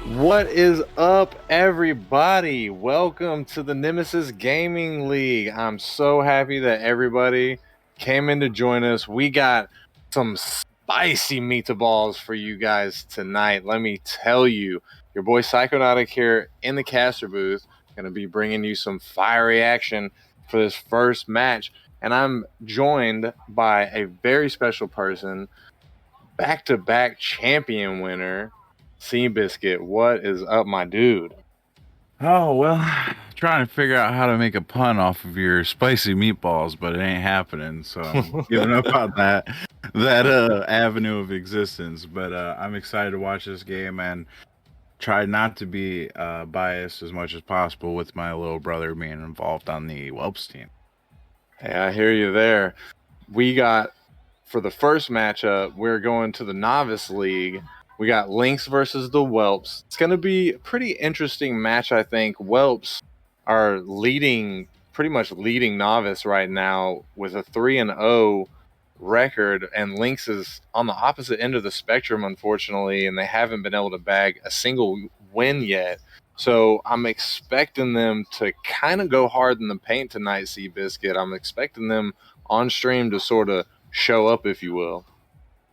What is up, everybody? Welcome to the Nemesis Gaming League. I'm so happy that everybody came in to join us. We got some spicy meatballs for you guys tonight. Let me tell you, your boy Psychonautic here in the caster booth, going to be bringing you some fiery action for this first match. And I'm joined by a very special person, back-to-back champion winner, Seabiscuit. What is up, my dude? Oh, well, trying to figure out how to make a pun off of your spicy meatballs, but it ain't happening. So I'm giving up on that avenue of existence. But I'm excited to watch this game and try not to be biased as much as possible with my little brother being involved on the Whelps team. Hey, I hear you there. We got, for the first matchup, we're going to the Novice League. We got Lynx versus the Whelps. It's going to be a pretty interesting match, I think. Whelps are pretty much leading Novice right now with a 3-0 record, and Lynx is on the opposite end of the spectrum, unfortunately, and they haven't been able to bag a single win yet. So I'm expecting them to kind of go hard in the paint tonight, Seabiscuit. I'm expecting them on stream to sort of show up, if you will.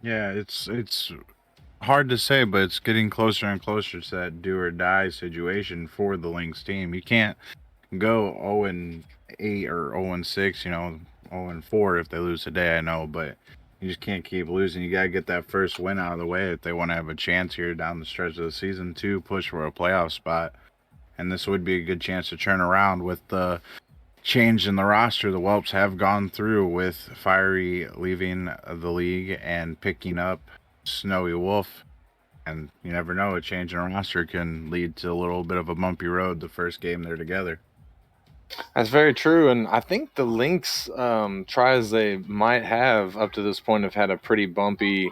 Yeah, it's hard to say, but it's getting closer and closer to that do or die situation for the Lynx team. You can't go 0-8 or 0-6, 0-4 if they lose today, I know, but you just can't keep losing. You got to get that first win out of the way if they want to have a chance here down the stretch of the season to push for a playoff spot. And this would be a good chance to turn around with the change in the roster the Whelps have gone through, with Fiery leaving the league and picking up Snowy Wolf. And you never know, a change in roster can lead to a little bit of a bumpy road the first game they're together. That's very true, and I think the Lynx tries they might have up to this point have had a pretty bumpy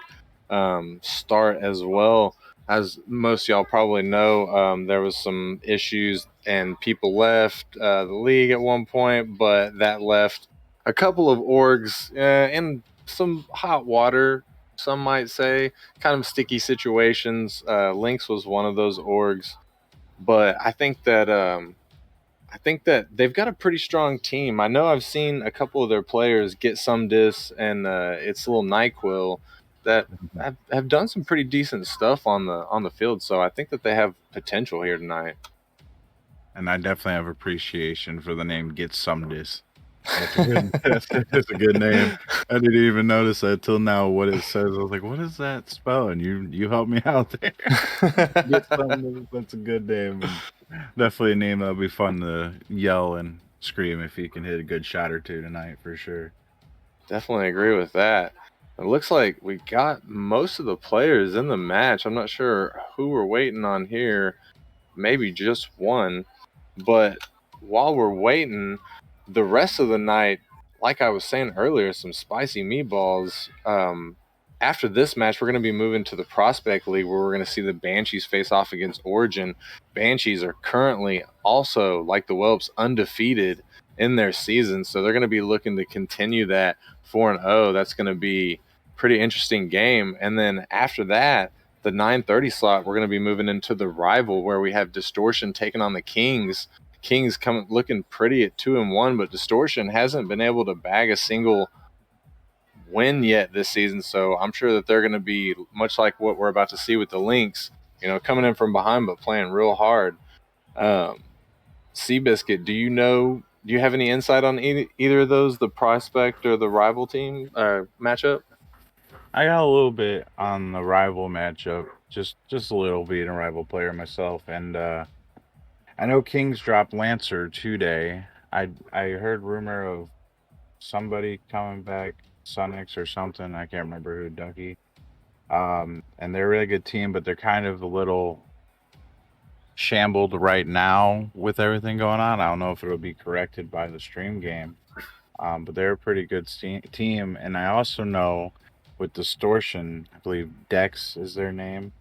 start as well. As most of y'all probably know, there was some issues and people left the league at one point, but that left a couple of orgs in some hot water. Some might say kind of sticky situations. Lynx was one of those orgs, but I think that they've got a pretty strong team. I know I've seen a couple of their players get some dis and it's little NyQuil that have done some pretty decent stuff on the field. So I think that they have potential here tonight. And I definitely have appreciation for the name Get Sumdis. That's a good name. I didn't even notice that till now what it says. I was like, what is that spell? And you helped me out there. Get Sumdis, that's a good name. And definitely a name that'll be fun to yell and scream if you can hit a good shot or two tonight for sure. Definitely agree with that. It looks like we got most of the players in the match. I'm not sure who we're waiting on here. Maybe just one. But while we're waiting, the rest of the night, like I was saying earlier, some spicy meatballs. After this match, we're going to be moving to the Prospect League, where we're going to see the Banshees face off against Origin. Banshees are currently also, like the Whelps, undefeated in their season, so they're going to be looking to continue that 4-0. That's going to be a pretty interesting game. And then after that, the 9:30 slot, we're going to be moving into the Rival, where we have Distortion taking on the Kings. Kings coming looking pretty at 2-1, but Distortion hasn't been able to bag a single win yet this season. So I'm sure that they're going to be much like what we're about to see with the Lynx, coming in from behind but playing real hard. Um, Seabiscuit, do you have any insight on either of those, the Prospect or the Rival team matchup? I got a little bit on the rival matchup, just a little being a rival player myself, and I know Kings dropped Lancer today. I heard rumor of somebody coming back, Sunix or something. I can't remember who, Ducky. And they're a really good team, but they're kind of a little shambled right now with everything going on. I don't know if it'll be corrected by the stream game. But they're a pretty good team. And I also know with Distortion, I believe Dex is their name,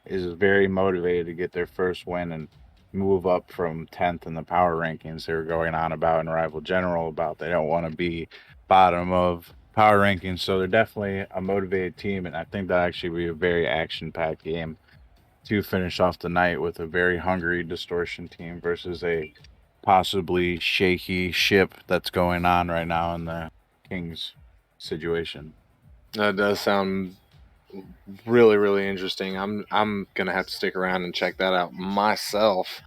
is very motivated to get their first win and move up from 10th in the power rankings. They were going on about in Rival General about they don't want to be bottom of power rankings. So they're definitely a motivated team. And I think that actually be a very action packed game. to finish off the night with a very hungry distortion team versus a possibly shaky ship that's going on right now in the Kings situation. That does sound really, really interesting. I'm gonna have to stick around and check that out myself.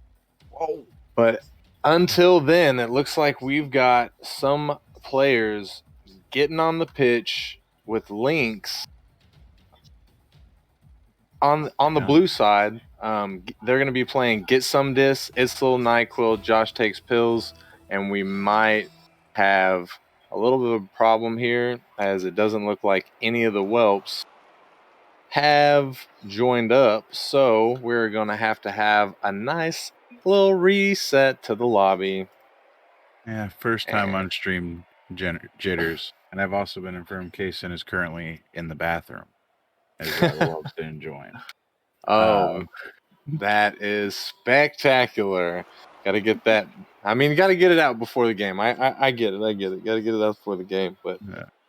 Whoa. But until then, it looks like we've got some players getting on the pitch with Lynx on the blue side. They're going to be playing Get Some Dis, Itzel, NyQuil, Josh Takes Pills, and we might have a little bit of a problem here as it doesn't look like any of the Whelps have joined up. So we're going to have a nice little reset to the lobby. Yeah, first time on stream jitters. And I've also been informed Kaysen is currently in the bathroom as the Whelps didn't join. That is spectacular. Got to get that. I mean, got to get it out before the game. I get it. I get it. Got to get it out before the game. But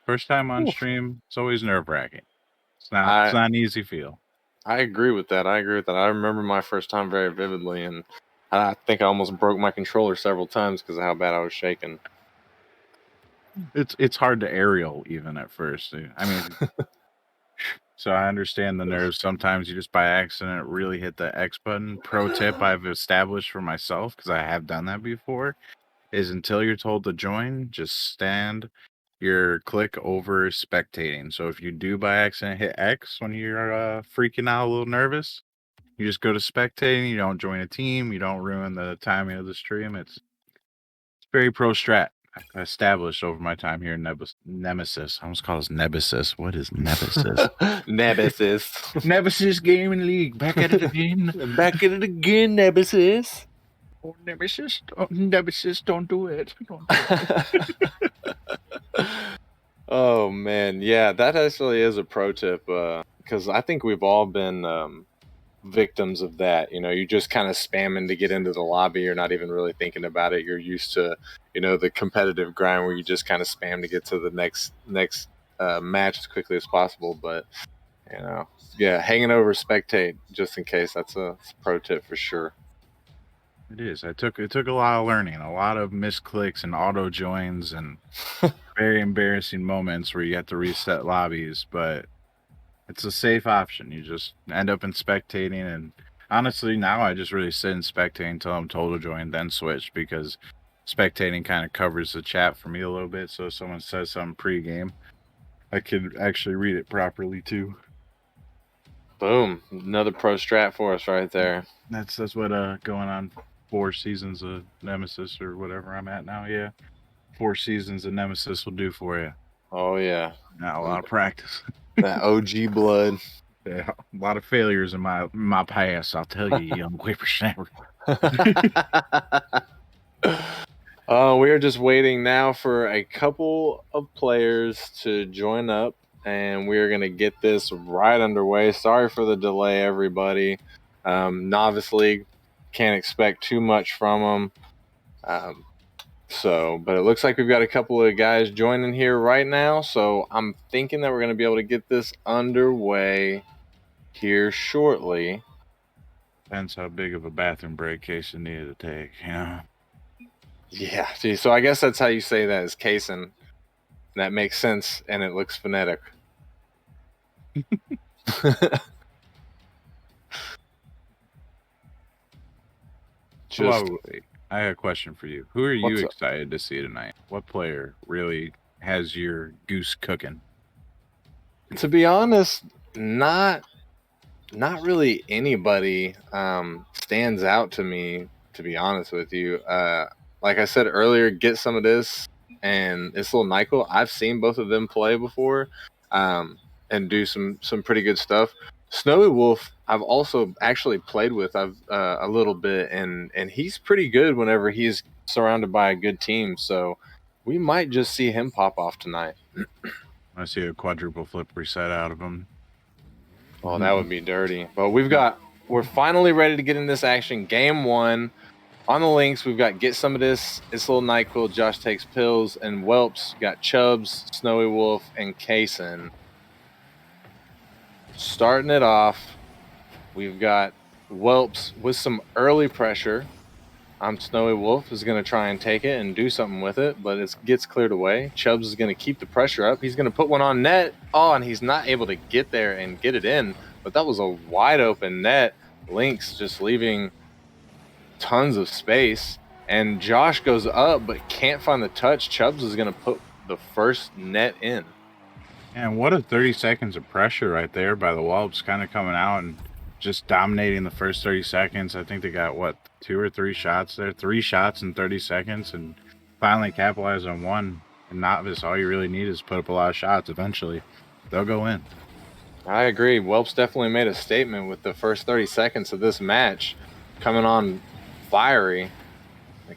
first time on stream, it's always nerve wracking. It's not an easy feel. I agree with that. I remember my first time very vividly, and I think I almost broke my controller several times because of how bad I was shaking. It's hard to aerial even at first. I mean, so I understand the nerves. Sometimes you just by accident really hit the X button. Pro tip I've established for myself, because I have done that before, is until you're told to join, just stand your click over spectating. So if you do by accident hit X when you're freaking out a little nervous, you just go to spectating. You don't join a team. You don't ruin the timing of the stream. It's very pro strat. Established over my time here in Nemesis. I almost call it Nemesis. What is Nemesis? Nemesis. Nemesis Gaming League. Back at it again. Back at it again, Nemesis. Oh, Nemesis. Oh, Nemesis, don't do it. Don't do it. Oh, man. Yeah, that actually is a pro tip because I think we've all been victims of that. You know, you're just kind of spamming to get into the lobby. You're not even really thinking about it. You're used to, the competitive grind where you just kind of spam to get to the next match as quickly as possible. But, yeah, hanging over spectate just in case. That's a pro tip for sure. It is. It took a lot of learning, a lot of misclicks and auto joins and very embarrassing moments where you have to reset lobbies, but it's a safe option. You just end up in spectating, and honestly, now I just really sit in spectating until I'm told to join, then switch, because spectating kind of covers the chat for me a little bit. So if someone says something pre-game, I could actually read it properly too. Boom! Another pro strat for us right there. That's what going on 4 seasons of Nemesis or whatever I'm at now. Yeah, 4 seasons of Nemesis will do for you. Oh yeah, not a lot of practice. That OG blood. Yeah, a lot of failures in my past. I'll tell you, young whippersnapper. We are just waiting now for a couple of players to join up, and we are going to get this right underway. Sorry for the delay, everybody. Novice League, can't expect too much from them. But it looks like we've got a couple of guys joining here right now, so I'm thinking that we're going to be able to get this underway here shortly. Depends how big of a bathroom break Kaysen needed to take, Yeah, see, so I guess that's how you say that is Kaysen. That makes sense, and it looks phonetic. I have a question for you. Who are you excited to see tonight? What player really has your goose cooking? To be honest, not really anybody stands out to me, to be honest with you. Like I said earlier, Get Some of This and it's little NyQuil. I've seen both of them play before and do some pretty good stuff. Snowy Wolf, I've also actually played with a little bit, and he's pretty good whenever he's surrounded by a good team. So we might just see him pop off tonight. I see a quadruple flip reset out of him. Oh, that would be dirty. But we're finally ready to get in this action. Game 1. On the Lynx, we've got Get Some of This, It's Little NyQuil, Josh Takes Pills, and Whelps. Got Chubbs, Snowy Wolf, and Kaysen. Starting it off, we've got Whelps with some early pressure. Snowy Wolf is going to try and take it and do something with it, but it gets cleared away. Chubbs is going to keep the pressure up. He's going to put one on net. Oh, and he's not able to get there and get it in, but that was a wide open net. Lynx just leaving tons of space, and Josh goes up but can't find the touch. Chubbs is going to put the first net in. And what a 30 seconds of pressure right there by the Whelps, kind of coming out and just dominating the first 30 seconds. I think they got, what, 2 or 3 shots there? 3 shots in 30 seconds and finally capitalized on one. And Novice, all you really need is put up a lot of shots. Eventually, they'll go in. I agree. Whelps definitely made a statement with the first 30 seconds of this match coming on fiery.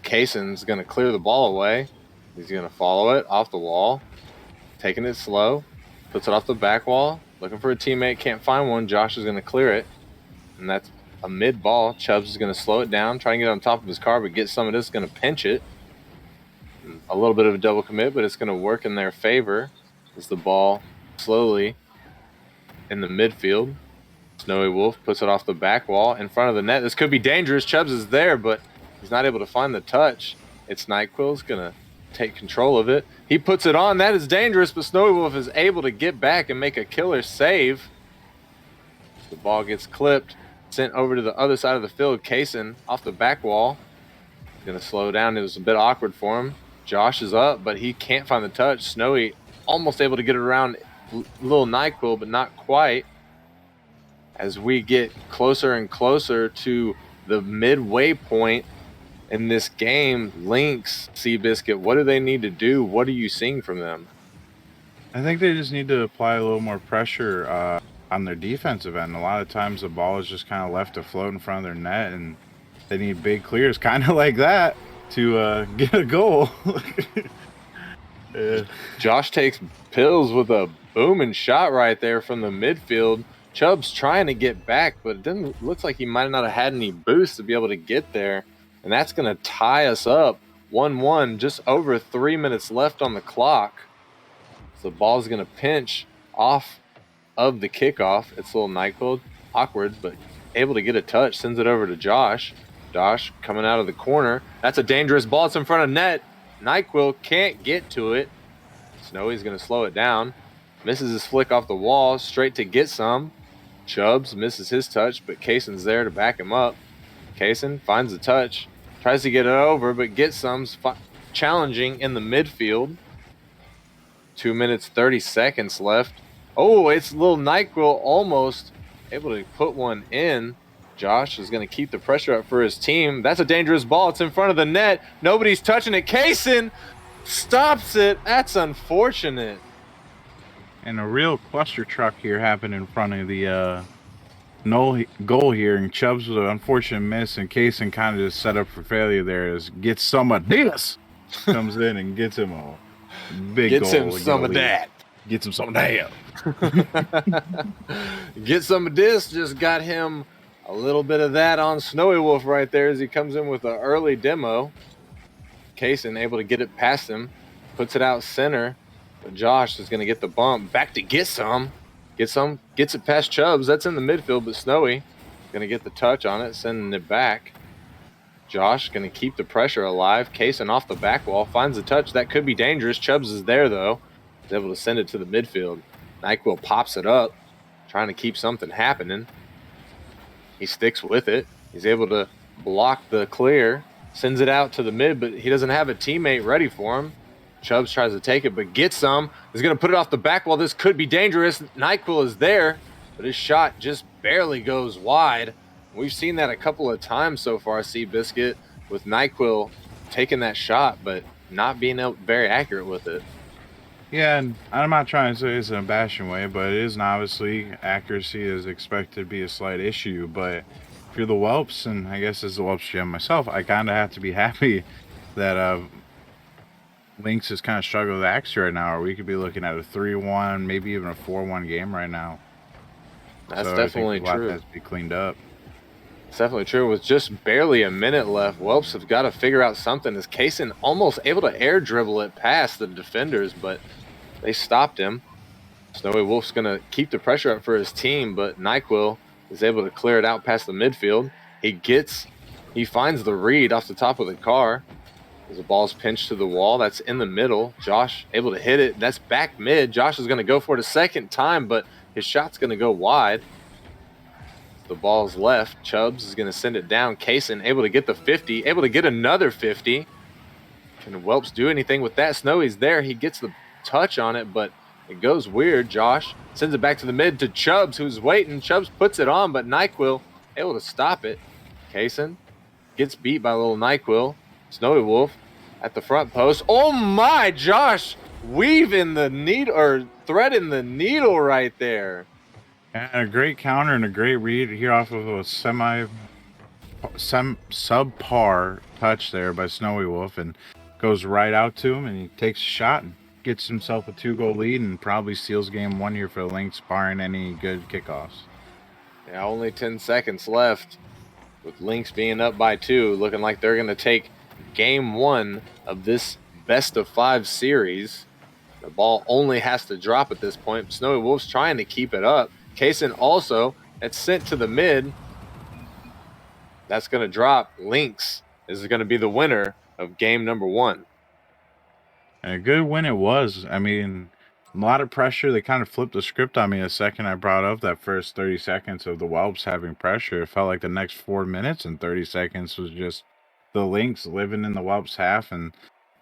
Kaysen's going to clear the ball away. He's going to follow it off the wall, taking it slow, puts it off the back wall, looking for a teammate, can't find one. Josh is going to clear it, and that's a mid ball. Chubbs is going to slow it down, try and get on top of his car, but get some of this, going to pinch it. A little bit of a double commit, but it's going to work in their favor as the ball slowly in the midfield. Snowy Wolf puts it off the back wall in front of the net. This could be dangerous. Chubbs is there, but he's not able to find the touch. It's Nyquil's going to take control of it. He puts it on. That is dangerous, but Snowy Wolf is able to get back and make a killer save. The ball gets clipped, sent over to the other side of the field. Kaysen off the back wall. He's going to slow down. It was a bit awkward for him. Josh is up, but he can't find the touch. Snowy almost able to get it around little Nyquil, but not quite. As we get closer and closer to the midway point in this game, Lynx, Seabiscuit, what do they need to do? What are you seeing from them? I think they just need to apply a little more pressure on their defensive end. A lot of times the ball is just kind of left to float in front of their net, and they need big clears, kind of like that, to get a goal. Josh takes pills with a booming shot right there from the midfield. Chubb's trying to get back, but it doesn't look like he might not have had any boost to be able to get there. And that's going to tie us up 1-1, just over 3 minutes left on the clock. So the ball's going to pinch off of the kickoff. It's a little Nyquil, awkward, but able to get a touch, sends it over to Josh. Josh coming out of the corner. That's a dangerous ball. It's in front of net. Nyquil can't get to it. Snowy's going to slow it down. Misses his flick off the wall, straight to get some. Chubbs misses his touch, but Kaysen's there to back him up. Kaysen finds the touch, tries to get it over, but gets some. Challenging in the midfield. 2 minutes, 30 seconds left. Oh, it's little Nyquil almost able to put one in. Josh is going to keep the pressure up for his team. That's a dangerous ball. It's in front of the net. Nobody's touching it. Kaysen stops it. That's unfortunate. And a real cluster truck here happened in front of the goal here, and Chubbs with an unfortunate miss, and Kaysen kind of just set up for failure there as Get Some of This comes in and gets him a big Gets goal. him some of that. Gets him some of that. Get Some of This just got him a little bit of that on Snowy Wolf right there as he comes in with an early demo. Kaysen able to get it past him, puts it out center. But Josh is going to get the bump. Back to Get Some. Gets it past Chubbs. That's in the midfield, but Snowy going to get the touch on it, sending it back. Josh going to keep the pressure alive. Kaysen off the back wall, finds the touch. That could be dangerous. Chubbs is there, though. He's able to send it to the midfield. Nyquil pops it up, trying to keep something happening. He sticks with it. He's able to block the clear, sends it out to the mid, but he doesn't have a teammate ready for him. Chubbs tries to take it, but gets some. He's going to put it off the back wall. This could be dangerous. Nyquil is there, but his shot just barely goes wide. We've seen that a couple of times so far, Seabiscuit, with Nyquil taking that shot, but not being very accurate with it. Yeah, and I'm not trying to say this in a bashing way, but it is obviously accuracy is expected to be a slight issue. But if you're the Whelps, and I guess as the Whelps GM myself, I kind of have to be happy that Lynx is kind of struggling with accuracy right now, or we could be looking at a 3-1, maybe even a 4-1 game right now. That's definitely true. A lot has to be cleaned up. It's definitely true. With just barely a minute left, Whelps have got to figure out something. As Kaysen almost able to air dribble it past the defenders, but they stopped him. Snowy Wolf's going to keep the pressure up for his team, but Nyquil is able to clear it out past the midfield. He finds the read off the top of the car. As the ball's pinched to the wall, that's in the middle. Josh able to hit it. That's back mid. Josh is going to go for it a second time, but his shot's going to go wide. The ball's left. Chubbs is going to send it down. Kaysen able to get the 50, able to get another 50. Can Whelps do anything with that? Snowy's there. He gets the touch on it, but it goes weird. Josh sends it back to the mid to Chubbs, who's waiting. Chubbs puts it on, but NyQuil able to stop it. Kaysen gets beat by little NyQuil. Snowy Wolf at the front post. Oh my, Josh weaving the needle or threading the needle right there. And a great counter and a great read here off of a subpar touch there by Snowy Wolf, and goes right out to him, and he takes a shot and gets himself a 2-goal lead and probably steals game 1 here for the Lynx, barring any good kickoffs. Yeah, only 10 seconds left with Lynx being up by 2, looking like they're going to take game 1 of this best-of-5 series. The ball only has to drop at this point. Snowy Wolf's trying to keep it up. Kaysen also, it's sent to the mid. That's going to drop. Lynx is going to be the winner of game number 1. And a good win it was. I mean, a lot of pressure. They kind of flipped the script on me the second I brought up that first 30 seconds of the Whelps having pressure. It felt like the next 4 minutes and 30 seconds was just the Lynx living in the Whelps half. And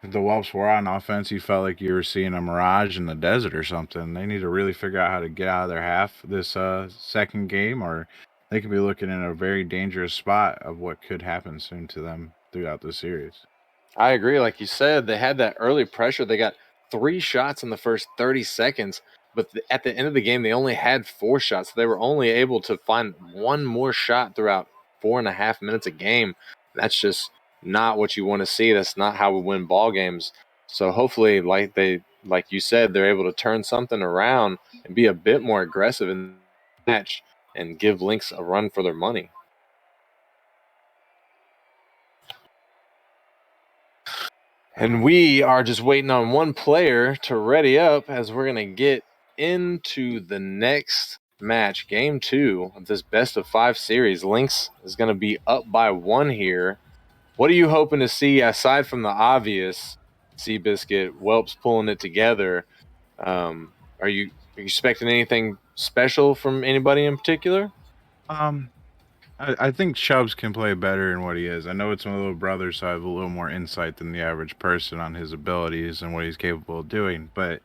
if the Whelps were on offense, you felt like you were seeing a mirage in the desert or something. They need to really figure out how to get out of their half this second game, or they could be looking in a very dangerous spot of what could happen soon to them throughout the series. I agree. Like you said, they had that early pressure. They got 3 shots in the first 30 seconds, but at the end of the game, they only had 4 shots. They were only able to find 1 more shot throughout 4.5 minutes a game. That's just not what you want to see. That's not how we win ball games. So hopefully, like you said, they're able to turn something around and be a bit more aggressive in the match and give Lynx a run for their money. And we are just waiting on one player to ready up as we're going to get into the next match, game 2 of this best-of-5 series. Lynx is going to be up by 1 here. What are you hoping to see aside from the obvious, Seabiscuit, Whelps pulling it together? Are you expecting anything special from anybody in particular? I think Chubbs can play better in what he is. I know it's my little brother, so I have a little more insight than the average person on his abilities and what he's capable of doing. But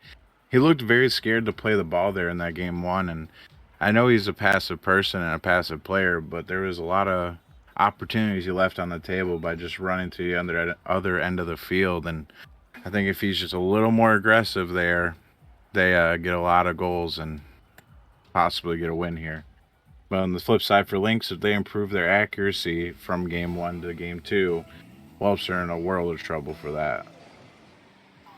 he looked very scared to play the ball there in that game 1. And I know he's a passive person and a passive player, but there was a lot of opportunities he left on the table by just running to the other end of the field. And I think if he's just a little more aggressive there, they get a lot of goals and possibly get a win here. But on the flip side for Lynx, if they improve their accuracy from game 1 to game 2, Whelps are in a world of trouble for that.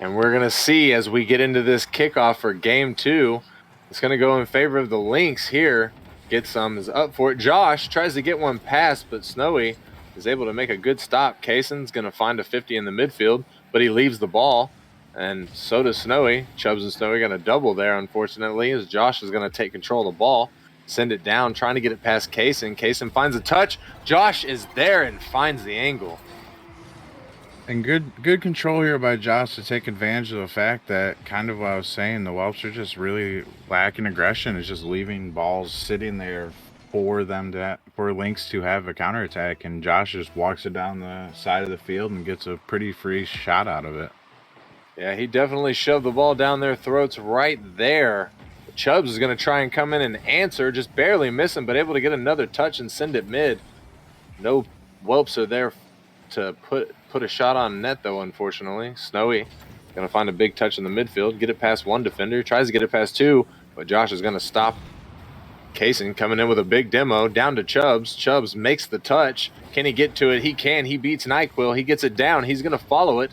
And we're going to see as we get into this kickoff for game 2, it's going to go in favor of the Lynx here. Is up for it. Josh tries to get one past, but Snowy is able to make a good stop. Kaysen's going to find a 50 in the midfield, but he leaves the ball, and so does Snowy. Chubbs and Snowy going to double there, unfortunately, as Josh is going to take control of the ball, send it down, trying to get it past Kaysen. Kaysen finds a touch. Josh is there and finds the angle. And good control here by Josh to take advantage of the fact that, kind of what I was saying, the Whelps are just really lacking aggression. It's just leaving balls sitting there for Lynx to have a counterattack, and Josh just walks it down the side of the field and gets a pretty free shot out of it. Yeah, he definitely shoved the ball down their throats right there. Chubbs is going to try and come in and answer, just barely missing, but able to get another touch and send it mid. No Whelps are there to put a shot on net, though, unfortunately. Snowy going to find a big touch in the midfield, get it past 1 defender, tries to get it past 2, but Josh is going to stop. Kaysen coming in with a big demo, down to Chubbs. Chubbs makes the touch. Can he get to it? He can. He beats NyQuil. He gets it down. He's going to follow it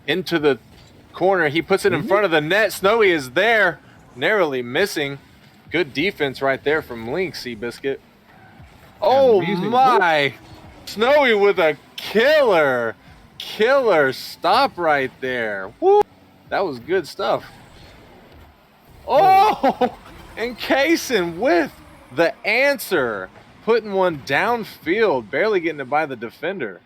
into the corner. He puts it in front of the net. Snowy is there, narrowly missing. Good defense right there from Lynx, Seabiscuit. Oh, my. Snowy with a killer stop right there. Woo! That was good stuff. Oh, and Kaysen with the answer. putting one downfield, barely getting it by the defender.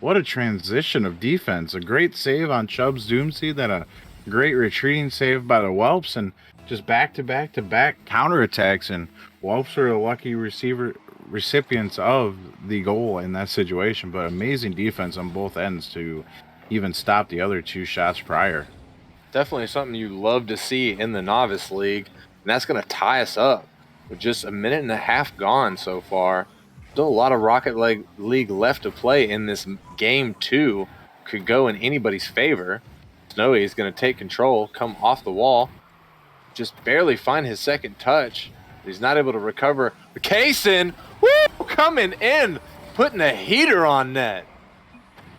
What a transition of defense. A great save on Chubb's Doomsday, then a great retreating save by the Whelps, and just back to back to back counterattacks. And Whelps are the lucky recipients of the goal in that situation, but amazing defense on both ends to even stop the other two shots prior. Definitely something you love to see in the Novice League, and that's going to tie us up with just a minute and a half gone so far. Still a lot of Rocket League left to play in this game 2. Could go in anybody's favor. Snowy is going to take control, come off the wall, just barely find his second touch. He's not able to recover. Kaysen, woo, coming in, putting a heater on net.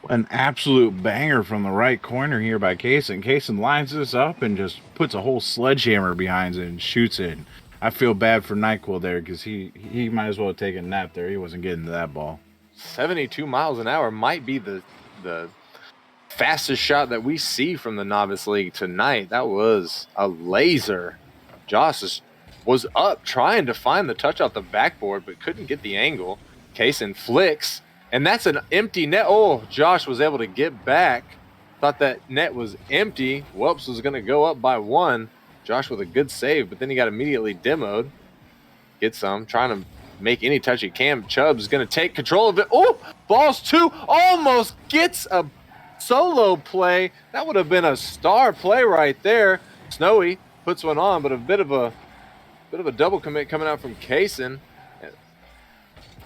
An absolute banger from the right corner here by Kaysen. Kaysen lines this up and just puts a whole sledgehammer behind it and shoots it. I feel bad for NyQuil there because he might as well have taken a nap there. He wasn't getting to that ball. 72 miles an hour might be the fastest shot that we see from the Novice League tonight. That was a laser. Josh was up trying to find the touch off the backboard but couldn't get the angle. Kaysen flicks, and that's an empty net. Oh, Josh was able to get back. Thought that net was empty. Whelps was going to go up by 1. Josh with a good save, but then he got immediately demoed. Get some, trying to make any touch he can. Chubb's going to take control of it. Oh, balls 2, almost gets a solo play. That would have been a star play right there. Snowy puts one on, but a bit of a double commit coming out from Kaysen.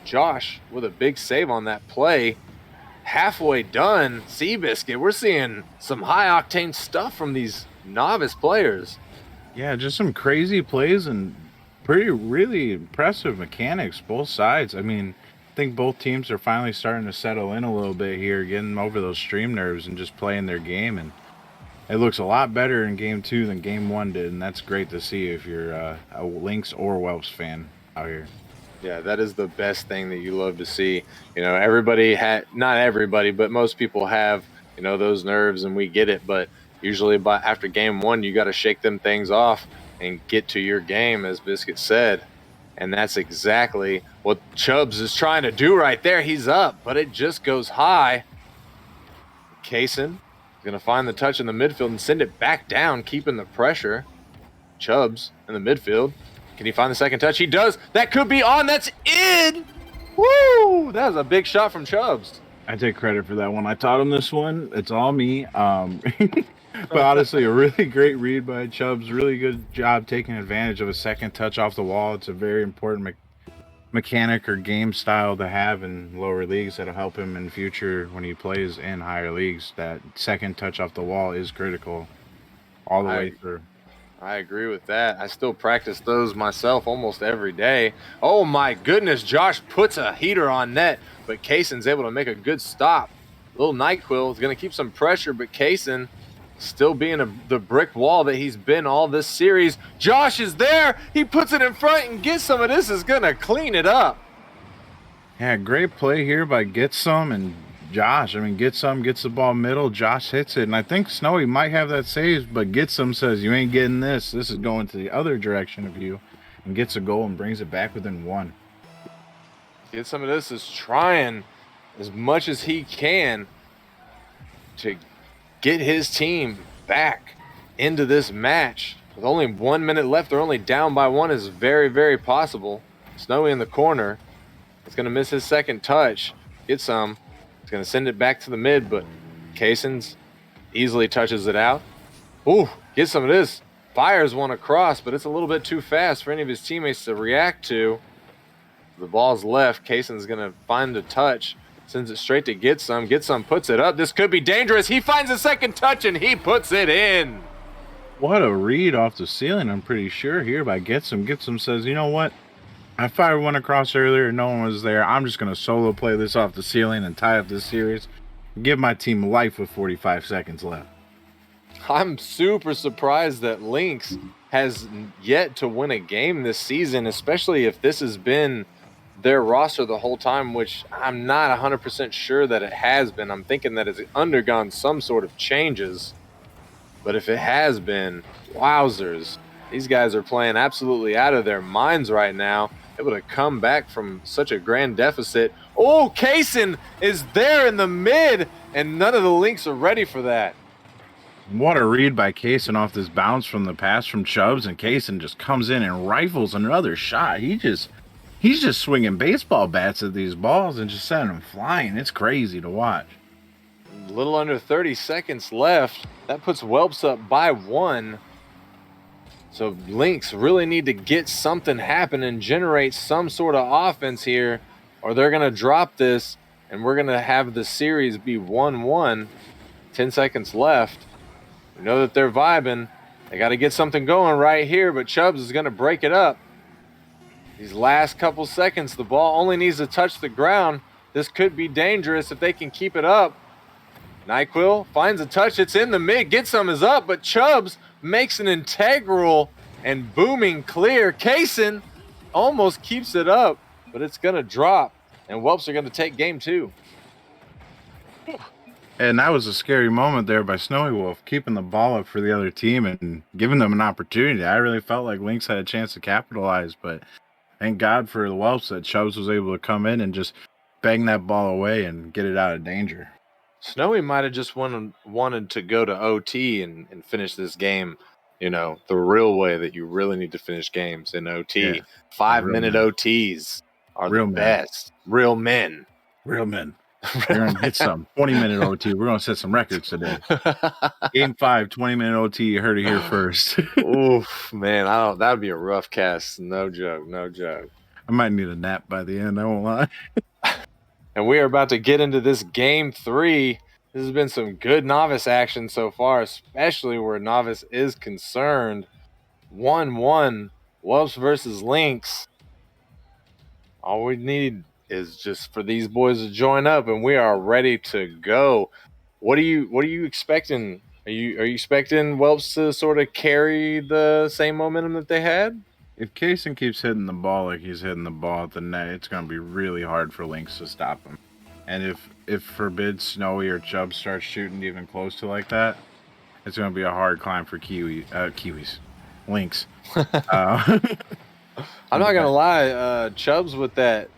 Josh with a big save on that play. Halfway done, Seabiscuit. We're seeing some high-octane stuff from these novice players. Yeah, just some crazy plays and really impressive mechanics, both sides. I mean, I think both teams are finally starting to settle in a little bit here, getting over those stream nerves and just playing their game. And it looks a lot better in Game 2 than Game 1 did, and that's great to see if you're a Lynx or Whelps fan out here. Yeah, that is the best thing that you love to see. You know, everybody not everybody, but most people have, you know, those nerves, and we get it. But usually after Game 1, you got to shake them things off and get to your game, as Biscuit said. And that's exactly what Chubbs is trying to do right there. He's up, but it just goes high. Kaysen is going to find the touch in the midfield and send it back down, keeping the pressure. Chubbs in the midfield. Can he find the second touch? He does. That could be on. That's in. Woo! That was a big shot from Chubbs. I take credit for that one. I taught him this one. It's all me. But honestly, a really great read by Chubbs. Really good job taking advantage of a second touch off the wall. It's a very important mechanic or game style to have in lower leagues that'll help him in the future when he plays in higher leagues. That second touch off the wall is critical all the way through. I agree with that. I still practice those myself almost every day. Oh my goodness, Josh puts a heater on net, but Kaysen's able to make a good stop. Little NyQuil is going to keep some pressure, but Kaysen still being the brick wall that he's been all this series. Josh is there. He puts it in front and gets some of this. Is going to clean it up. Yeah, great play here by Get Some and Josh. I mean, Get Some gets the ball middle. Josh hits it. And I think Snowy might have that save, but Get Some says, you ain't getting this. This is going to the other direction of you. And gets a goal and brings it back within 1. Get Some of this is trying as much as he can to get his team back into this match. With only 1 minute left, they're only down by 1 is very, very possible. Snowy in the corner. It's going to miss his second touch. Get Some. It's going to send it back to the mid, but Kaysen's easily touches it out. Ooh, get some of this. Fires one across, but it's a little bit too fast for any of his teammates to react to. The ball's left. Kaysen's going to find the touch. Sends it straight to Get Some. Get Some puts it up. This could be dangerous. He finds a second touch, and he puts it in. What a read off the ceiling, I'm pretty sure, here by Get Some. Get Some says, you know what? I fired one across earlier and no one was there. I'm just going to solo play this off the ceiling and tie up this series. Give my team life with 45 seconds left. I'm super surprised that Lynx has yet to win a game this season, especially if this has been their roster the whole time, which I'm not 100% sure that it has been. I'm thinking that it's undergone some sort of changes. But if it has been, wowzers. These guys are playing absolutely out of their minds right now. able to come back from such a grand deficit. Oh, Kaysen is there in the mid, and none of the Lynx are ready for that. What a read by Kaysen off this bounce from the pass from Chubbs, and Kaysen just comes in and rifles another shot. He's just swinging baseball bats at these balls and just sending them flying. It's crazy to watch. A little under 30 seconds left. That puts Whelps up by 1. So Lynx really need to get something happen and generate some sort of offense here, or they're going to drop this, and we're going to have the series be 1-1. 10 seconds left. We know that they're vibing. They got to get something going right here, but Chubbs is going to break it up. These last couple seconds, the ball only needs to touch the ground. This could be dangerous if they can keep it up. NyQuil finds a touch. It's in the mid. Get some is up, but Chubbs makes an integral and booming clear. Kaysen almost keeps it up, but it's going to drop, and Whelps are going to take game 2. And that was a scary moment there by Snowy Wolf, keeping the ball up for the other team and giving them an opportunity. I really felt like Lynx had a chance to capitalize, but thank God for the Whelps that Chubbs was able to come in and just bang that ball away and get it out of danger. Snowy might have just wanted to go to OT and finish this game, the real way that you really need to finish games in OT. Yeah, 5-minute OTs are real the men. best. Real men. Real men. We're going to hit some 20-minute OT. We're going to set some records today. Game 5, 20-minute OT. You heard it here first. Oof, man. That would be a rough cast. No joke. I might need a nap by the end. I won't lie. And we are about to get into this game 3. This has been some good Novice action so far, especially where Novice is concerned. 1-1, Whelps versus Lynx. All we need is just for these boys to join up, and we are ready to go. What are you expecting? Are you expecting Whelps to sort of carry the same momentum that they had? If Kaysen keeps hitting the ball like he's hitting the ball at the net, it's going to be really hard for Lynx to stop him. And if Forbid, Snowy, or Chubb starts shooting even close to like that, it's going to be a hard climb for Lynx. I'm not gonna lie, Chubbs with that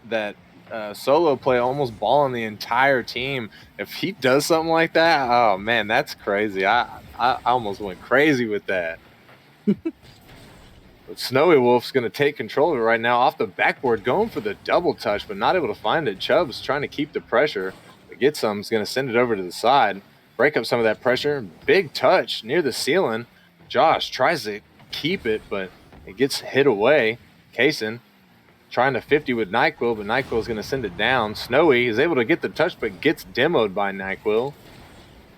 solo play, almost balling the entire team. If he does something like that, oh man, that's crazy. I almost went crazy with that. But Snowy Wolf's gonna take control of it right now, off the backboard, going for the double touch, but not able to find it. Chubbs trying to keep the pressure, but get some. Is gonna send it over to the side, break up some of that pressure. Big touch near the ceiling. Josh tries to keep it, but it gets hit away. Kaysen trying to 50 with NyQuil, but NyQuil is going to send it down. Snowy is able to get the touch, but gets demoed by NyQuil.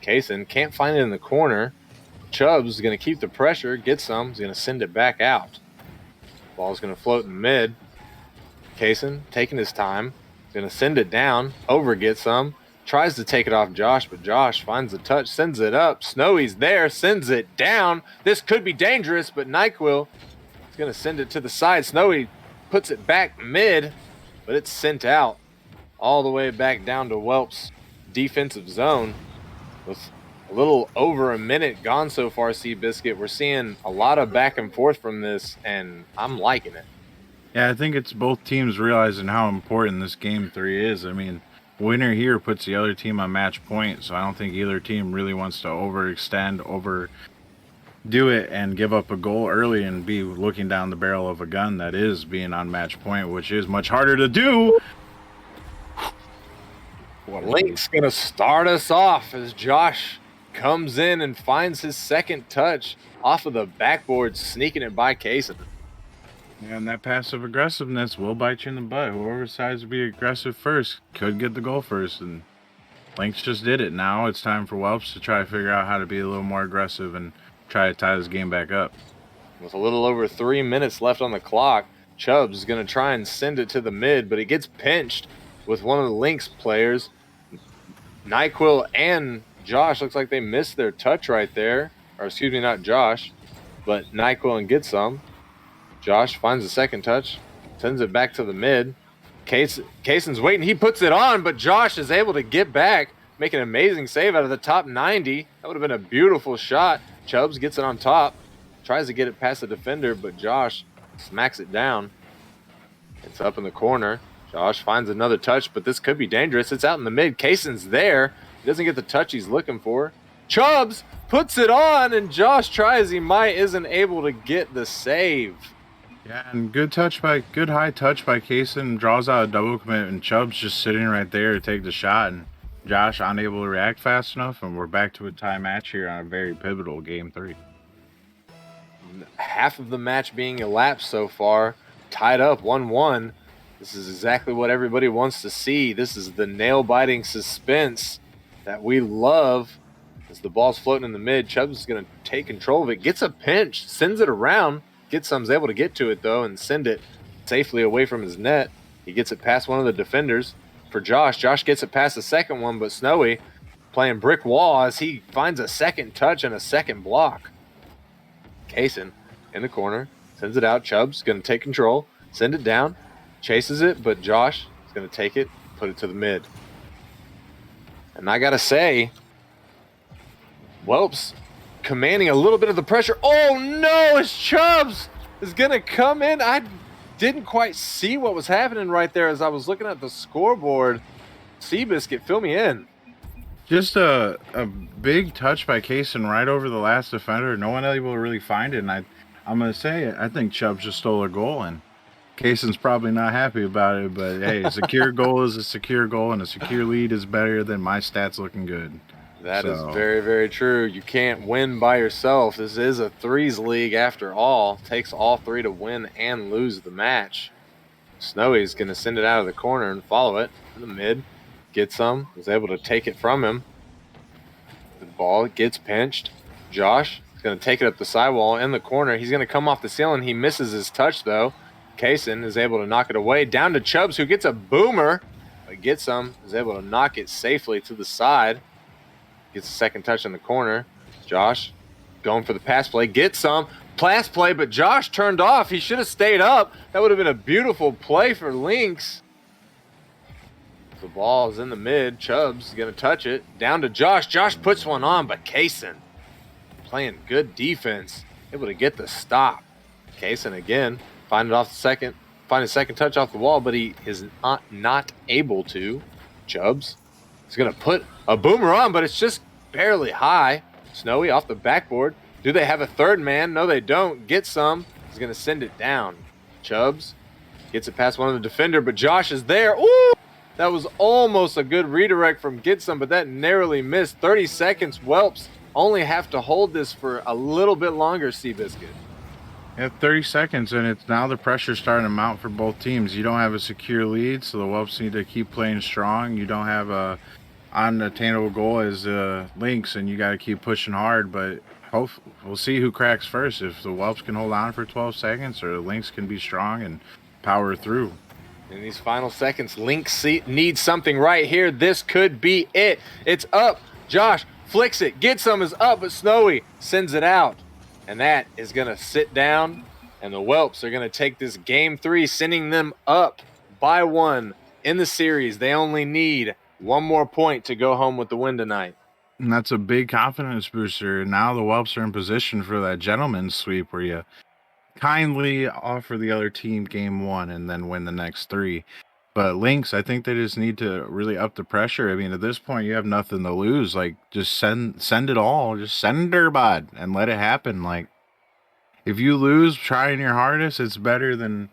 Kaysen can't find it in the corner. Chubbs is going to keep the pressure, get some, is going to send it back out. Ball's going to float in mid. Kaysen taking his time, is going to send it down, over get some, tries to take it off Josh, but Josh finds the touch, sends it up. Snowy's there, sends it down. This could be dangerous, but NyQuil is going to send it to the side. Snowy puts it back mid, but it's sent out all the way back down to Whelps' defensive zone. With a little over a minute gone so far, Seabiscuit, we're seeing a lot of back and forth from this, and I'm liking it. Yeah, I think it's both teams realizing how important this game 3 is. I mean, winner here puts the other team on match point, so I don't think either team really wants to overdo it and give up a goal early and be looking down the barrel of a gun that is being on match point, which is much harder to do. Lynx going to start us off as Josh comes in and finds his second touch off of the backboard, sneaking it by Kaysen. And that passive aggressiveness will bite you in the butt. Whoever decides to be aggressive first could get the goal first, and Lynx just did it. Now it's time for Whelps to try to figure out how to be a little more aggressive and try to tie this game back up. With a little over 3 minutes left on the clock, Chubbs is going to try and send it to the mid, but he gets pinched with one of the Lynx players. NyQuil and Josh looks like they missed their touch right there. Or excuse me, not Josh, but NyQuil and get some. Josh finds the second touch, sends it back to the mid. Kaysen's waiting. He puts it on, but Josh is able to get back, make an amazing save out of the top 90. That would have been a beautiful shot. Chubbs gets it on top, tries to get it past the defender, but Josh smacks it down. It's up in the corner. Josh finds another touch, but this could be dangerous. It's out in the mid. Kaysen's there. He doesn't get the touch he's looking for. Chubbs puts it on, and Josh tries he might, isn't able to get the save. Yeah, and good high touch by Kaysen, draws out a double commit, and Chubb's just sitting right there to take the shot, and Josh unable to react fast enough, and we're back to a tie match here on a very pivotal game 3. Half of the match being elapsed so far, tied up 1-1. This is exactly what everybody wants to see. This is the nail-biting suspense that we love. As the ball's floating in the mid, Chubbs is going to take control of it, gets a pinch, sends it around. Getsom's able to get to it, though, and send it safely away from his net. He gets it past one of the defenders for Josh. Josh gets it past the second one, but Snowy playing brick wall as he finds a second touch and a second block. Kaysen in the corner, sends it out. Chubb's going to take control, send it down, chases it, but Josh is going to take it, put it to the mid. And I got to say, Whelps commanding a little bit of the pressure. Oh no, it's Chubbs is going to come in. I didn't quite see what was happening right there as I was looking at the scoreboard. Seabiscuit, fill me in. Just a big touch by Kaysen right over the last defender. No one able to really find it. And I'm going to say, I think Chubbs just stole a goal, and Kaysen's probably not happy about it. But hey, a secure goal is a secure goal, and a secure lead is better than my stats looking good. That is very, very true. You can't win by yourself. This is a threes league after all. Takes all three to win and lose the match. Snowy's going to send it out of the corner and follow it in the mid. Gets some. Was able to take it from him. The ball gets pinched. Josh is going to take it up the sidewall in the corner. He's going to come off the ceiling. He misses his touch, though. Kaysen is able to knock it away. Down to Chubbs, who gets a boomer. But Getsum is able to knock it safely to the side. Gets a second touch in the corner. Josh going for the pass play. Gets some. Pass play, but Josh turned off. He should have stayed up. That would have been a beautiful play for Lynx. The ball is in the mid. Chubbs is going to touch it. Down to Josh. Josh puts one on, but Kaysen playing good defense. Able to get the stop. Kaysen again. Find a second touch off the wall, but he is not able to. Chubbs is going to put a boomer on, but it's just barely high. Snowy off the backboard. Do they have a third man? No, they don't. Getsum is going to send it down. Chubbs gets it past one of the defender, but Josh is there. Ooh! That was almost a good redirect from Getsum, but that narrowly missed. 30 seconds. Whelps only have to hold this for a little bit longer, Seabiscuit. Yeah, 30 seconds, and it's now the pressure's starting to mount for both teams. You don't have a secure lead, so the Whelps need to keep playing strong. You don't have a unattainable goal as Lynx, and you got to keep pushing hard. But we'll see who cracks first. If the Whelps can hold on for 12 seconds, or the Lynx can be strong and power through. In these final seconds, Lynx needs something right here. This could be it. It's up. Josh flicks it. Getsum is up, but Snowy sends it out. And that is going to sit down, and the Whelps are going to take this game 3, sending them up by 1 in the series. They only need one more point to go home with the win tonight. And that's a big confidence booster. Now the Whelps are in position for that gentleman's sweep where you kindly offer the other team game 1 and then win the next 3. But Lynx, I think they just need to really up the pressure. I mean, at this point, you have nothing to lose. Like, just send it all. Just send her, bud, and let it happen. Like, if you lose trying your hardest, it's better than,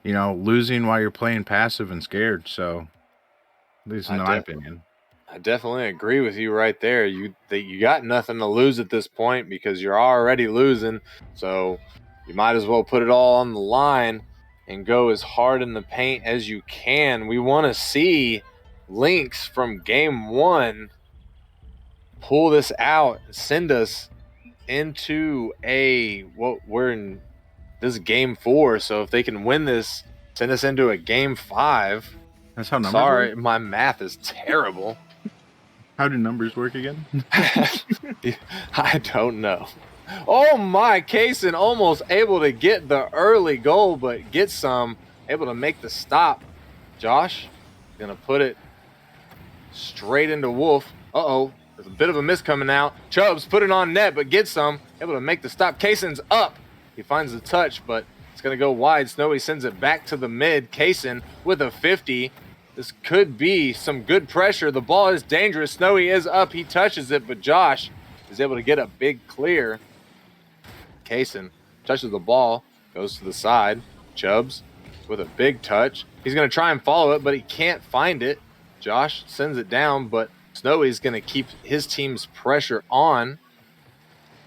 losing while you're playing passive and scared. So, at least in my opinion. I definitely agree with you right there. You got nothing to lose at this point because you're already losing. So, you might as well put it all on the line and go as hard in the paint as you can. We want to see Lynx from game 1 pull this out and send us into we're in this is game 4. So if they can win this, send us into a game 5. That's how numbers Sorry, work? My math is terrible. How do numbers work again? I don't know. Oh my, Kaysen almost able to get the early goal, but Getsum able to make the stop. Josh gonna put it straight into Wolf. There's a bit of a miss coming out. Chubbs put it on net, but Getsum able to make the stop. Kaysen's up. He finds the touch, but It's going to go wide. Snowy sends it back to the mid. Kaysen with a 50. This could be some good pressure. The ball is dangerous. Snowy is up. He touches it, but Josh is able to get a big clear. Kaysen touches the ball, goes to the side. Chubbs with a big touch. He's going to try and follow it, but he can't find it. Josh sends it down, but Snowy's going to keep his team's pressure on.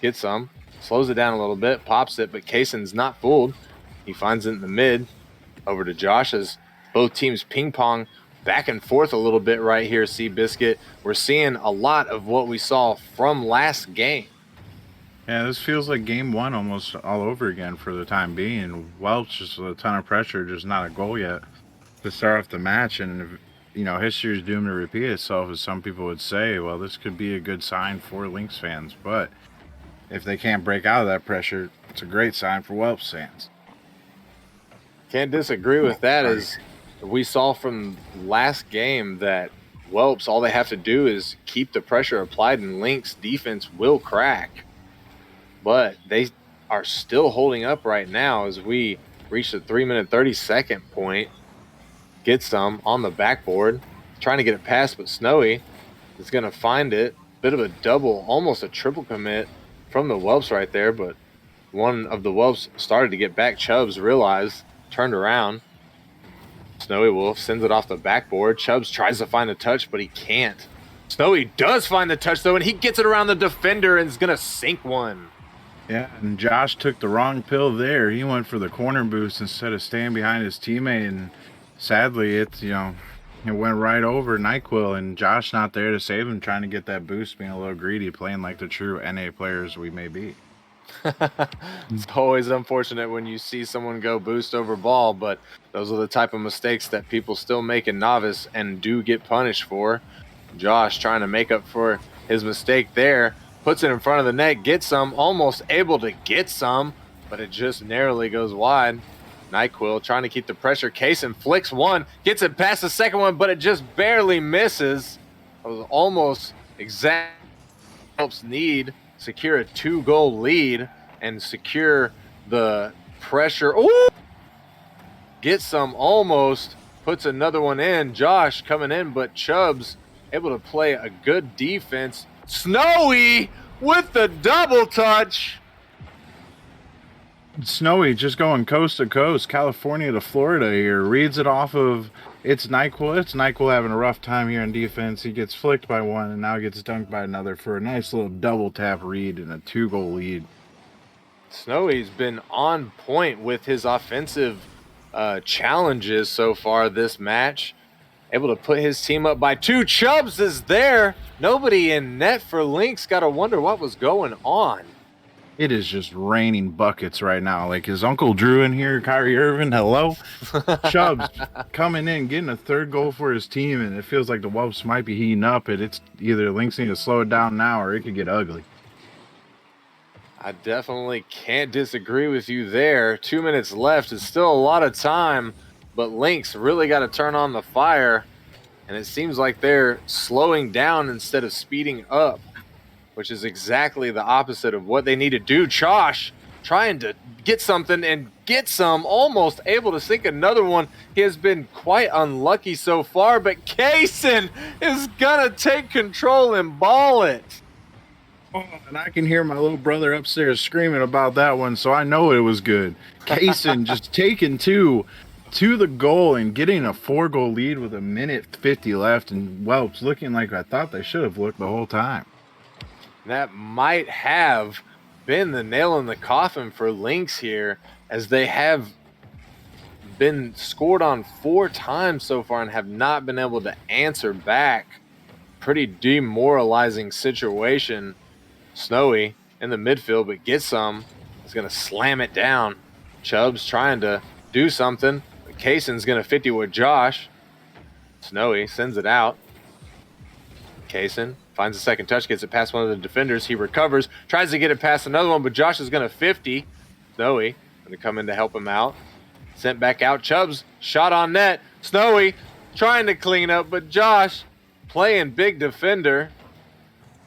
Gets some. Slows it down a little bit, pops it, but Kaysen's not fooled. He finds it in the mid. Over to Josh as both teams ping-pong back and forth a little bit right here, Seabiscuit. We're seeing a lot of what we saw from last game. Yeah, this feels like game one almost all over again for the time being. Whelps just with a ton of pressure, just not a goal yet to start off the match. And, history is doomed to repeat itself, as some people would say. Well, this could be a good sign for Lynx fans. But if they can't break out of that pressure, it's a great sign for Whelps fans. Can't disagree with that. As we saw from last game that Whelps, all they have to do is keep the pressure applied and Lynx defense will crack. But they are still holding up right now as we reach the 3-minute 30-second point. Get some on the backboard. Trying to get it past, but Snowy is going to find it. Bit of a double, almost a triple commit from the Whelps right there, but one of the Whelps started to get back. Chubbs realized, turned around. Snowy Wolf sends it off the backboard. Chubbs tries to find a touch, but he can't. Snowy does find the touch, though, and he gets it around the defender and is going to sink one. Yeah, and Josh took the wrong pill there. He went for the corner boost instead of staying behind his teammate, and sadly, it went right over NyQuil, and Josh not there to save him, trying to get that boost, being a little greedy, playing like the true NA players we may be. It's always unfortunate when you see someone go boost over ball, but those are the type of mistakes that people still make in Novice and do get punished for. Josh trying to make up for his mistake there, puts it in front of the net, gets some, almost able to get some, but it just narrowly goes wide. NyQuil trying to keep the pressure. Kaysen flicks one, gets it past the second one, but it just barely misses. It was almost exact. Helps need secure a 2-goal lead and secure the pressure. Ooh! Get some, almost puts another one in. Josh coming in, but Chubbs able to play a good defense. Snowy with the double touch. Snowy just going coast to coast, California to Florida here. Reads it off of it's NyQuil. It's NyQuil having a rough time here in defense. He gets flicked by one and now gets dunked by another for a nice little double tap read and a 2-goal lead. Snowy's been on point with his offensive challenges so far this match. Able to put his team up by 2. Chubbs is there. Nobody in net for Lynx. Got to wonder what was going on. It is just raining buckets right now. Like, is Uncle Drew in here? Kyrie Irving, hello? Chubbs coming in, getting a 3rd goal for his team, and it feels like the Whelps might be heating up. And it's either Lynx need to slow it down now or it could get ugly. I definitely can't disagree with you there. 2 minutes left. It's still a lot of time, but Lynx really got to turn on the fire, and it seems like they're slowing down instead of speeding up, which is exactly the opposite of what they need to do. Josh trying to get something and get some, almost able to sink another one. He has been quite unlucky so far, but Kaysen is going to take control and ball it. Oh, and I can hear my little brother upstairs screaming about that one, so I know it was good. Kaysen just taking 2 to the goal and getting a 4-goal lead with 1:50 left, and Whelps looking like I thought they should have looked the whole time. That might have been the nail in the coffin for Lynx here, as they have been scored on 4 times so far and have not been able to answer back. Pretty demoralizing situation. Snowy in the midfield, but gets some. Is going to slam it down. Chubbs trying to do something, but Kaysen's going to 50 with Josh. Snowy sends it out. Kaysen finds a second touch, gets it past one of the defenders. He recovers, tries to get it past another one, but Josh is going to 50. Snowy going to come in to help him out. Sent back out. Chubbs shot on net. Snowy trying to clean up, but Josh playing big defender.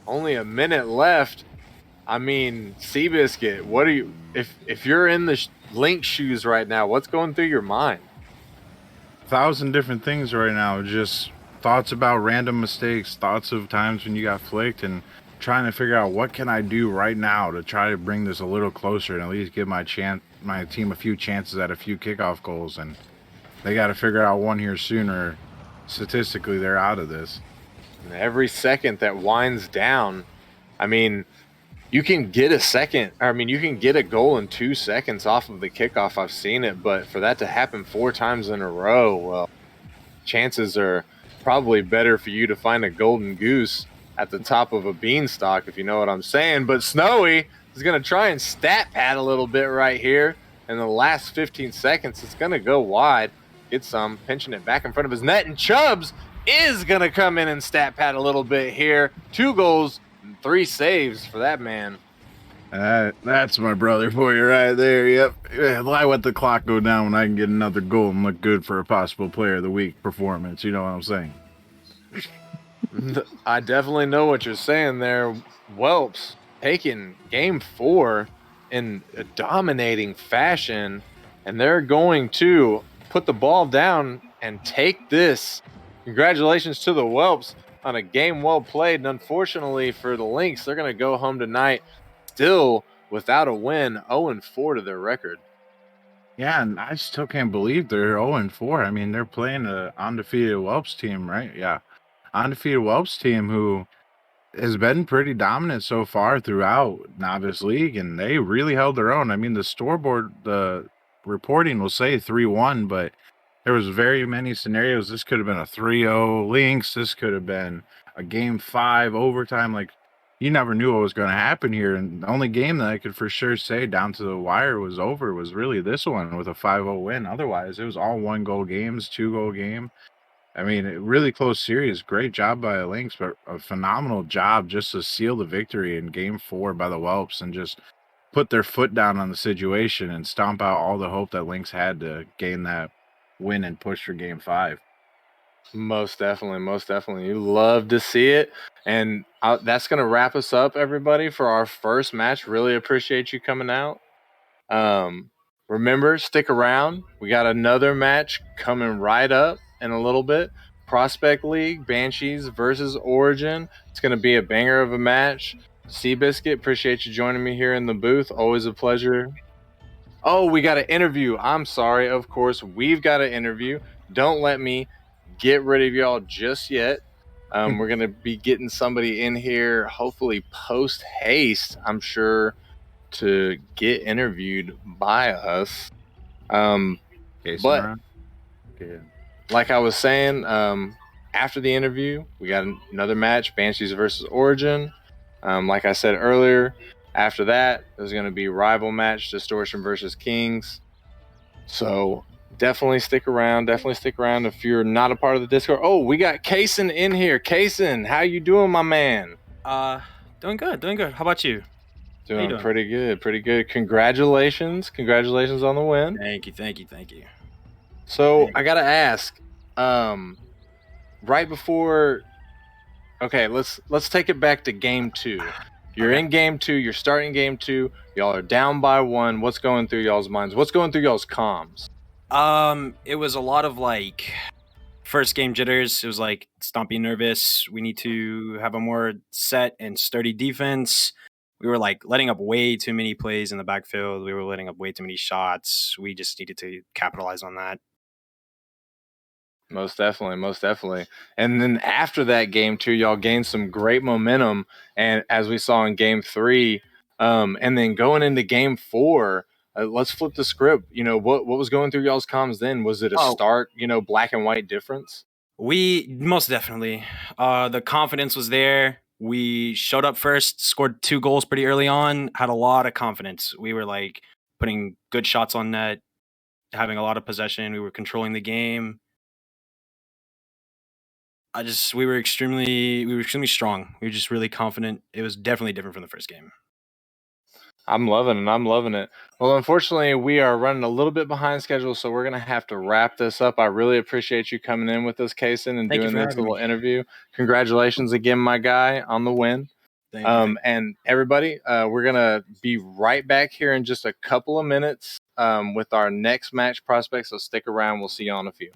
Only a minute left. I mean, Seabiscuit, what are you? If you're in the Lynx shoes right now. What's going through your mind? 1,000 different things right now. Just thoughts about random mistakes, thoughts of times when you got flicked, and trying to figure out what can I do right now to try to bring this a little closer and at least give my team a few chances at a few kickoff goals. And they got to figure out one here sooner. Statistically, they're out of this. And every second that winds down, I mean, you can get a second. I mean, you can get a goal in 2 seconds off of the kickoff. I've seen it, but for that to happen 4 times in a row, well, chances are probably better for you to find a golden goose at the top of a beanstalk, if you know what I'm saying. But Snowy is going to try and stat pad a little bit right here. In the last 15 seconds, it's going to go wide. Get some, pinching it back in front of his net. And Chubbs is going to come in and stat pad a little bit here. 2 goals, 3 saves for that man. That's my brother for you right there. Yep. Why let the clock go down when I can get another goal and look good for a possible player of the week performance? You know what I'm saying? I definitely know what you're saying there. Whelps taking game 4 in a dominating fashion, and they're going to put the ball down and take this. Congratulations to the Whelps on a game well played. And unfortunately for the Lynx, they're going to go home tonight still without a win, 0-4 to their record. Yeah, and I still can't believe they're 0-4. I mean, they're playing an undefeated Whelps team, right? Yeah. Undefeated Whelps team who has been pretty dominant so far throughout Novice League, and they really held their own. I mean, the scoreboard, the reporting will say 3-1, but there was very many scenarios. This could have been a 3-0 Lynx. This could have been a game 5 overtime. Like, you never knew what was going to happen here. And the only game that I could for sure say down to the wire was over was really this one with a 5-0 win. Otherwise, it was all 1-goal games, 2-goal game. I mean, a really close series. Great job by the Lynx, but a phenomenal job just to seal the victory in game 4 by the Whelps and just put their foot down on the situation and stomp out all the hope that Lynx had to gain that win and push for game 5. Most definitely, most definitely. You love to see it. And that's going to wrap us up, everybody, for our first match. Really appreciate you coming out. Remember, stick around. We got another match coming right up in a little bit. Prospect League, Banshees versus Origin. It's going to be a banger of a match. Seabiscuit, appreciate you joining me here in the booth. Always a pleasure. Oh, we got an interview. I'm sorry. Of course, we've got an interview. Don't let me get rid of y'all just yet. We're going to be getting somebody in here, hopefully post haste, I'm sure, to get interviewed by us. But like I was saying, after the interview, we got another match, Banshees versus Origin. Like I said earlier, after that, there's going to be rival match, Distortion versus Kings. So definitely stick around. Definitely stick around if you're not a part of the Discord. Oh, we got Kaysen in here. Kaysen, how you doing, my man? Doing good. How about you? Doing pretty good. Congratulations on the win. Thank you. So I gotta ask, right before, okay, let's take it back to game 2. You're in game 2. You're starting game 2. Y'all are down by 1. What's going through y'all's minds? What's going through y'all's comms? It was a lot of like first game jitters. It was like, stop being nervous. We need to have a more set and sturdy defense. We were like letting up way too many plays in the backfield. We were letting up way too many shots. We just needed to capitalize on that. Most definitely. And then after that game 2, y'all gained some great momentum, and as we saw in game 3, and then going into game 4, let's flip the script. You know, what was going through y'all's comms then? Was it a stark, black and white difference? We most definitely. The confidence was there. We showed up first, scored 2 goals pretty early on, had a lot of confidence. We were like putting good shots on net, having a lot of possession. We were controlling the game. We were extremely strong. We were just really confident. It was definitely different from the first game. I'm loving it. Well, unfortunately, we are running a little bit behind schedule, so we're going to have to wrap this up. I really appreciate you coming in with us, Kaysen, and doing this little interview. Congratulations again, my guy, on the win. Thank you. And everybody, we're going to be right back here in just a couple of minutes. with our next match prospects. So stick around. We'll see you on a few.